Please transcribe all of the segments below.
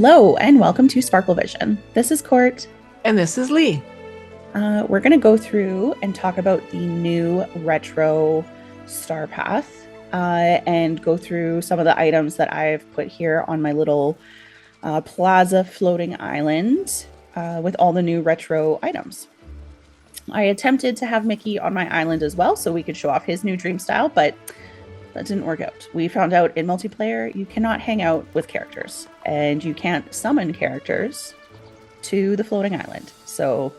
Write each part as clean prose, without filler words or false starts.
Hello and welcome to Sparkle Vision. This is Court. And this is Lee. We're going to go through and talk about the new retro Starpath and go through some of the items that I've put here on my little plaza floating island with all the new retro items. I attempted to have Mickey on my island as well so we could show off his new dream style, but that didn't work out. We found out in multiplayer you cannot hang out with characters and you can't summon characters to the floating island. So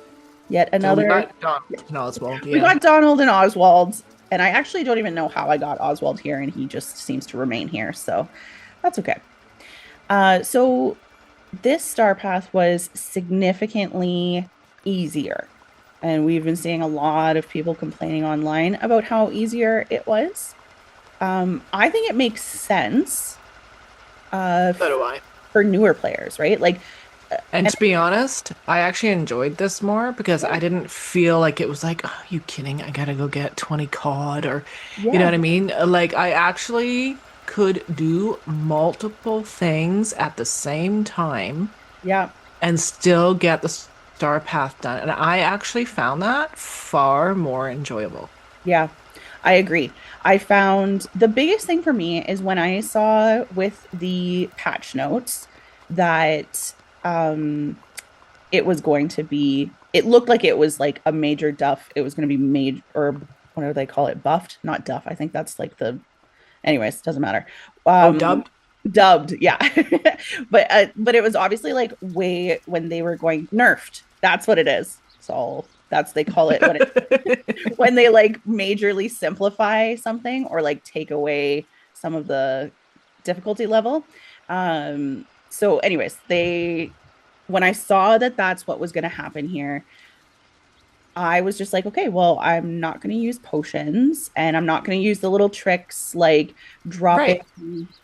yet another... So we got Donald and Oswald. We got Donald and Oswald, and I actually don't even know how I got Oswald here, and he just seems to remain here, so that's okay. So this Starpath was significantly easier, and we've been seeing a lot of people complaining online about how easier it was. I think it makes sense So do I. for newer players, right? And to be honest, I actually enjoyed this more because I didn't feel like it was like, oh, you kidding? I gotta go get 20 COD or, you know what I mean? Like, I actually could do multiple things at the same time. Yeah. And still get the Starpath done. And I actually found that far more enjoyable. Yeah, I agree. I found the biggest thing for me is when I saw with the patch notes that it was going to be, it looked like it was like a major duff. It was going to be made, or whatever they call it, buffed, not duff. I think that's like the, anyways, doesn't matter. Dubbed, yeah. But it was obviously like way when they were going nerfed. That's what it is. So that's, they call it when it when they like majorly simplify something or like take away some of the difficulty level. So anyways, when I saw that that's what was going to happen here, I was just like, okay, well, I'm not going to use potions and I'm not going to use the little tricks like dropping,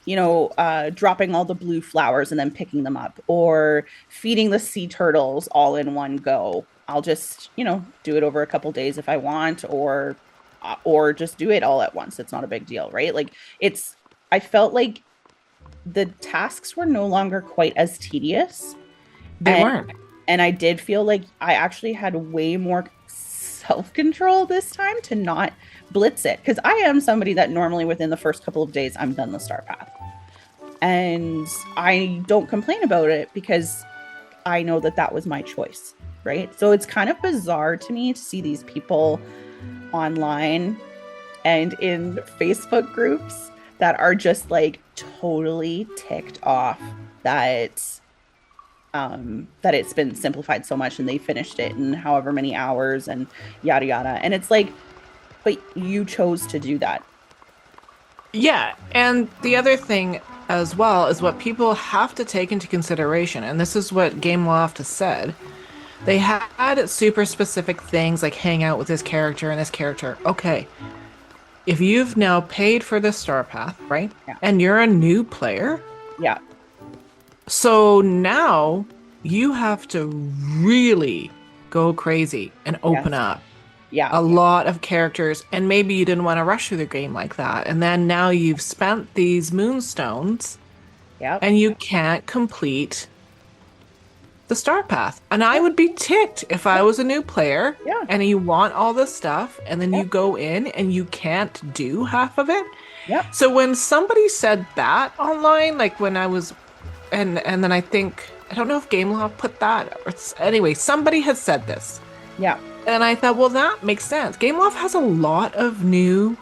dropping all the blue flowers and then picking them up or feeding the sea turtles all in one go. I'll just, do it over a couple days if I want, or just do it all at once. It's not a big deal, right? Like I felt like the tasks were no longer quite as tedious. They weren't. And I did feel like I actually had way more self-control this time to not blitz it. Because I am somebody that normally within the first couple of days, I'm done the Starpath. And I don't complain about it because I know that that was my choice, right? So it's kind of bizarre to me to see these people online and in Facebook groups that are just like totally ticked off that it's been simplified so much and they finished it in however many hours and yada yada. And it's like, but you chose to do that. Yeah, and the other thing as well is what people have to take into consideration, and this is what Gameloft has said. They had super specific things like hang out with this character and this character. Okay, if you've now paid for the Starpath, right? Yeah. And you're a new player. Yeah. So now you have to really go crazy and open up a lot of characters. And maybe you didn't want to rush through the game like that. And then now you've spent these moonstones and you can't complete the Starpath. And I would be ticked if I was a new player and you want all this stuff and then you go in and you can't do half of it. Yeah. So when somebody said that online, like when I was... And then I think, I don't know if Gameloft put that, or anyway, somebody had said this. Yeah. And I thought, well, that makes sense. Gameloft has a lot of new,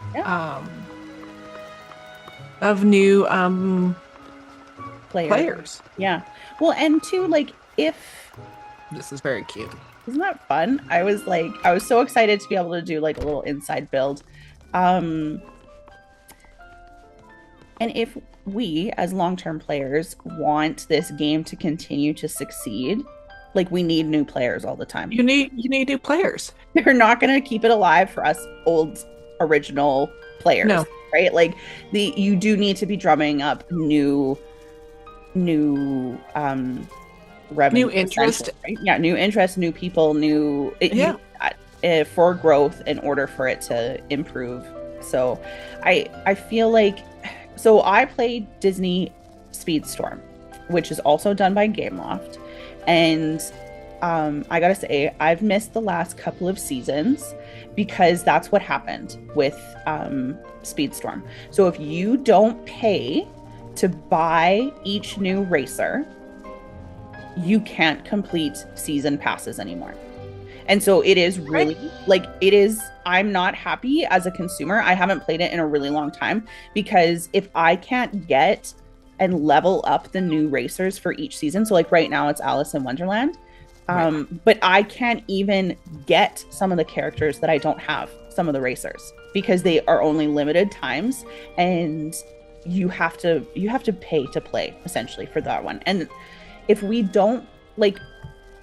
players. Yeah. Well, and too, like, if... This is very cute. Isn't that fun? I was so excited to be able to do like a little inside build. And if we as long-term players want this game to continue to succeed, like we need new players all the time. You need new players. They're not going to keep it alive for us old original players. No. Right? Like you do need to be drumming up new revenue, new interest, right? Yeah, new interest, new people, for growth in order for it to improve. So I feel like, so I played Disney Speedstorm which is also done by Gameloft. And I gotta say, I've missed the last couple of seasons because that's what happened with Speedstorm. So if you don't pay to buy each new racer, you can't complete season passes anymore. And so it is Right. really like it is. I'm not happy as a consumer. I haven't played it in a really long time because if I can't get and level up the new racers for each season, so like right now it's Alice in Wonderland, Right. but I can't even get some of the characters that I don't have, some of the racers, because they are only limited times, and you have to pay to play essentially for that one. And if we don't like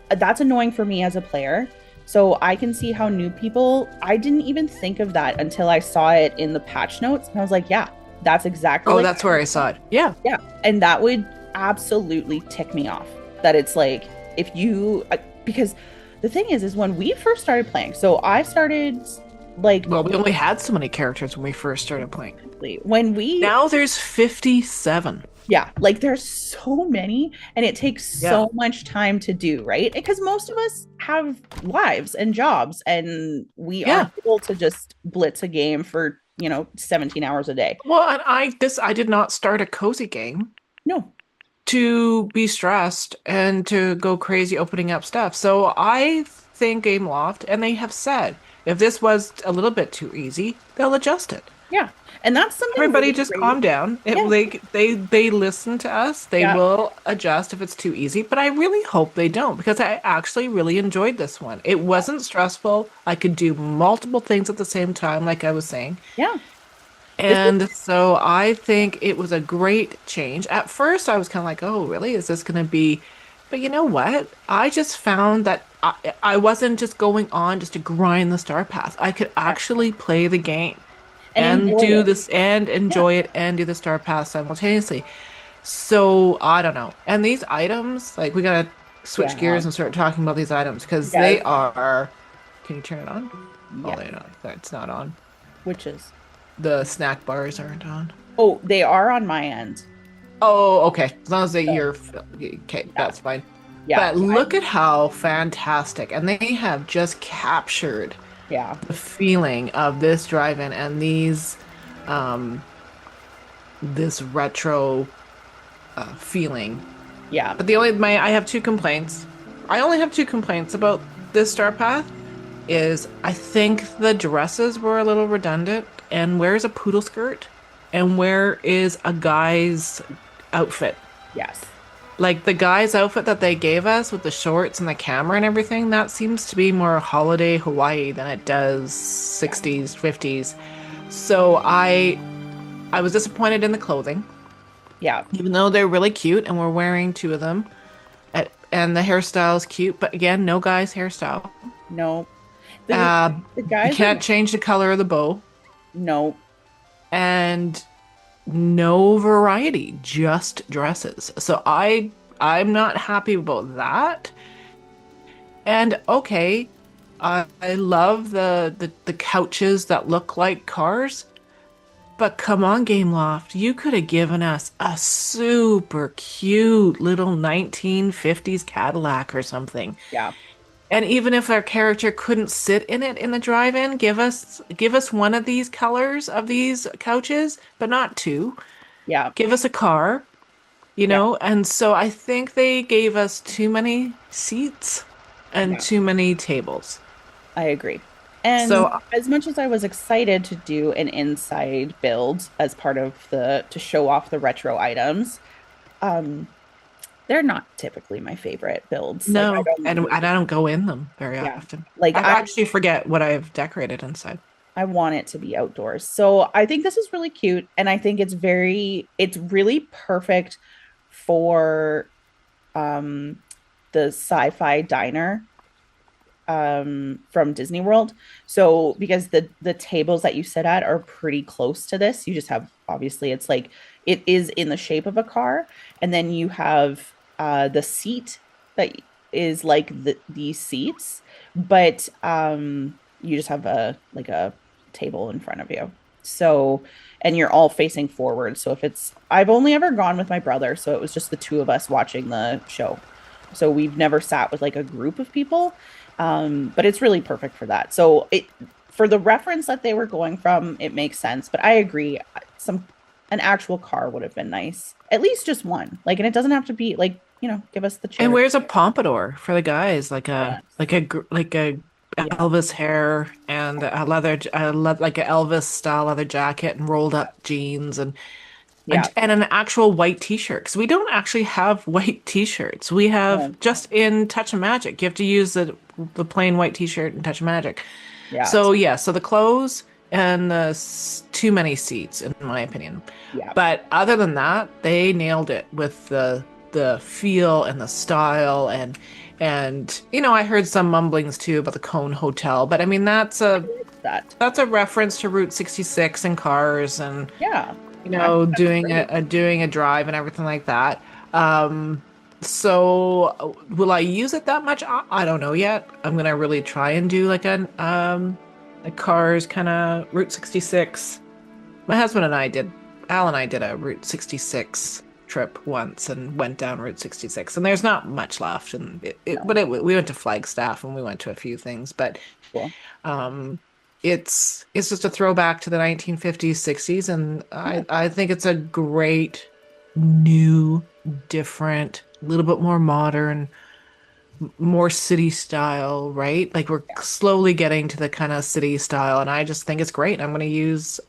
that's annoying for me as a player. So I can see how new people, I didn't even think of that until I saw it in the patch notes. And I was like, yeah, that's exactly Oh, like, that's where I saw it. Yeah. yeah. And that would absolutely tick me off that it's like, if you, because the thing is when we first started playing, so I started like, Well, we only had so many characters when we first started playing. when we, Now there's 57. yeah, like there's so many and it takes Yeah. so much time to do, right? Because most of us have lives and jobs and we Yeah. aren't able to just blitz a game for, 17 hours a day. Well, and I did not start a cozy game No. to be stressed and to go crazy opening up stuff. So I think Gameloft, and they have said if this was a little bit too easy, they'll adjust it. Yeah. And that's something Everybody really just great. calm down. Yeah. They listen to us. They Yeah. will adjust if it's too easy, but I really hope they don't because I actually really enjoyed this one. It wasn't stressful. I could do multiple things at the same time, like I was saying. Yeah. This is, And so I think it was a great change. At first, I was kind of like, oh, really? Is this going to be? But you know what? I just found that I wasn't just going on just to grind the star path. I could yeah. actually play the game And and enjoy do it. this and Yeah. enjoy it and do the star path simultaneously. So I don't know. And these items, like we gotta switch Yeah. gears and start talking about these items because Yes. they are. Can you turn it on? Oh, Yes. they're not. It's not on. Which is, The snack bars aren't on. oh, they are on my end. Oh, okay. As long as So, you're okay, yeah. that's fine. Yeah. But look at how fantastic, and they have just captured Yeah. the feeling of this drive-in and um, this retro feeling. Yeah. But I have two complaints. I only have two complaints about this Star Path. Is I think the dresses were a little redundant, and where's a poodle skirt, and where is a guy's outfit? Yes. Like the guy's outfit that they gave us with the shorts and the camera and everything, that seems to be more holiday Hawaii than it does Yeah. 60s, 50s. So I was disappointed in the clothing, Yeah. even though they're really cute and we're wearing two of them. And the hairstyle is cute, but again, no guy's hairstyle. No. The Uh, the you guys are can't change the color of the bow, no. and no variety, just dresses. So I'm not happy about that. And okay, I love the couches that look like cars, but come on, Gameloft, you could have given us a super cute little 1950s Cadillac or something. Yeah. And even if our character couldn't sit in it in the drive-in, give us one of these colors of these couches, but not two. Yeah. Give us a car, Yeah. And so I think they gave us too many seats and Yeah. too many tables. I agree. And So as much as I was excited to do an inside build as part of the to show off the retro items, um, they're not typically my favorite builds. Like I no, don't and I don't go in them very yeah. often. Like I actually forget what I've decorated inside. I want it to be outdoors. So I think this is really cute and I think it's really perfect for um the sci-fi diner from Disney World. So because the tables that you sit at are pretty close to this, you just have obviously it's like it is in the shape of a car, and then you have the seat that is like these seats, but you just have a like a table in front of you. So, and you're all facing forward. So if it's, I've only ever gone with my brother, so it was just the two of us watching the show. So we've never sat with like a group of people. But it's really perfect for that. So it, for the reference that they were going from, it makes sense. But I agree, some an actual car would have been nice. At least just one. Like, and it doesn't have to be like, give us the And chair. where's a pompadour for the guys? Yes. Like a Yeah. Elvis hair and like a Elvis style leather jacket and rolled up jeans Yeah. and an actual white t-shirt. Because we don't actually have white t-shirts. We have No. just in Touch of Magic. You have to use the plain white t-shirt in Touch of Magic. Yeah. So yeah, so the clothes and too many seats, in my opinion. Yeah. But other than that, they nailed it with the feel and the style and I heard some mumblings too about the Cone Hotel, but I mean That. that's a reference to Route 66 and cars and Yeah. I think that's great. doing a drive and everything like that. So will I use it that much? I don't know yet. I'm gonna really try and do like a cars kind of Route 66. My husband and I did, Al and I did a Route 66 trip once and went down Route 66, and there's not much left. And No. we went to Flagstaff and we went to a few things, but Cool. um, it's just a throwback to the 1950s, 60s, and Yeah. I think it's a great new, different, a little bit more modern, more city style, right? Like we're slowly getting to the kind of city style, and I just think it's great. I'm going to use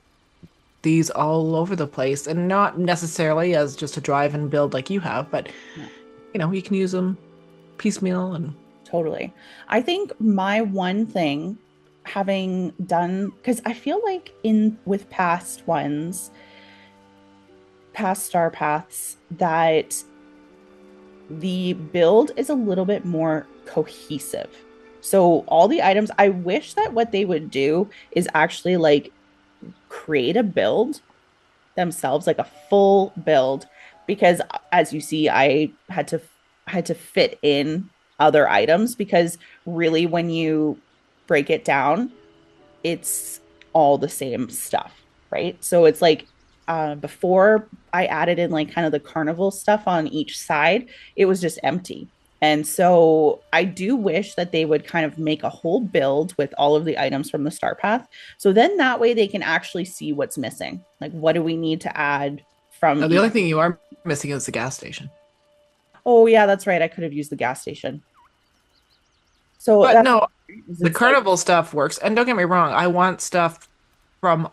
these all over the place and not necessarily as just a drive and build like you have, but Yeah. you can use them piecemeal and Totally. I think my one thing, having done, because I feel like in with past ones, past star paths, that the build is a little bit more cohesive. So all the items, I wish that what they would do is actually like create a build themselves, like a full build, because as you see, I had to fit in other items, because really when you break it down, it's all the same stuff, right? So it's like, before I added in like kind of the carnival stuff on each side, it was just empty. And so I do wish that they would kind of make a whole build with all of the items from the star path. So then that way they can actually see what's missing. Like, what do we need to add from now the each? only thing you are missing is the gas station. Oh, yeah, that's right. I could have used the gas station. So But that's, no, the it's like, carnival stuff works. And don't get me wrong, I want stuff from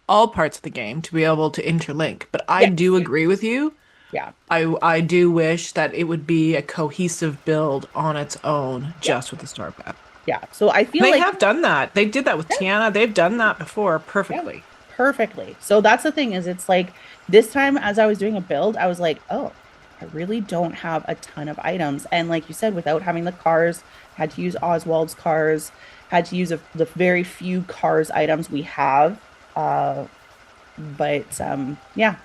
all parts of the game to be able to interlink. But I yeah, do agree with you. yeah, I do wish that it would be a cohesive build on its own, yeah, just with the Star Path. yeah. So I feel They like, have done that. They did that with yeah, Tiana. They've done that before yeah, perfectly. perfectly. So that's the thing, is it's like this time as I was doing a build, I was like, oh, I really don't have a ton of items. And like you said, without having the cars, had to use Oswald's cars, had to use the very few cars items we have. But yeah,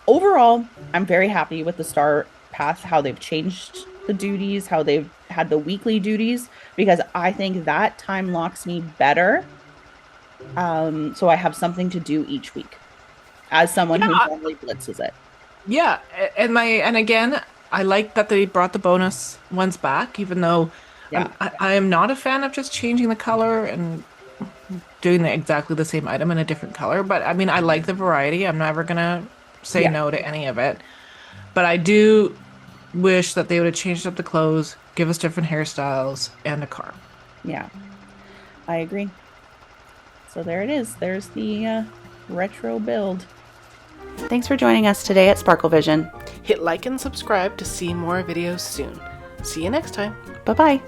overall, I'm very happy with the Star Path, how they've changed the duties, how they've had the weekly duties, because I think that time locks me better. So I have something to do each week as someone who Yeah, normally blitzes it. yeah. And again, I like that they brought the bonus ones back, even though Yeah. I am not a fan of just changing the color and doing exactly the same item in a different color. But I mean, I like the variety. I'm never gonna say Yeah. no to any of it. But I do wish that they would have changed up the clothes, give us different hairstyles, and a car. Yeah. I agree. So there it is. There's the retro build. Thanks for joining us today at Sparkle Vision. Hit like and subscribe to see more videos soon. See you next time. Bye bye.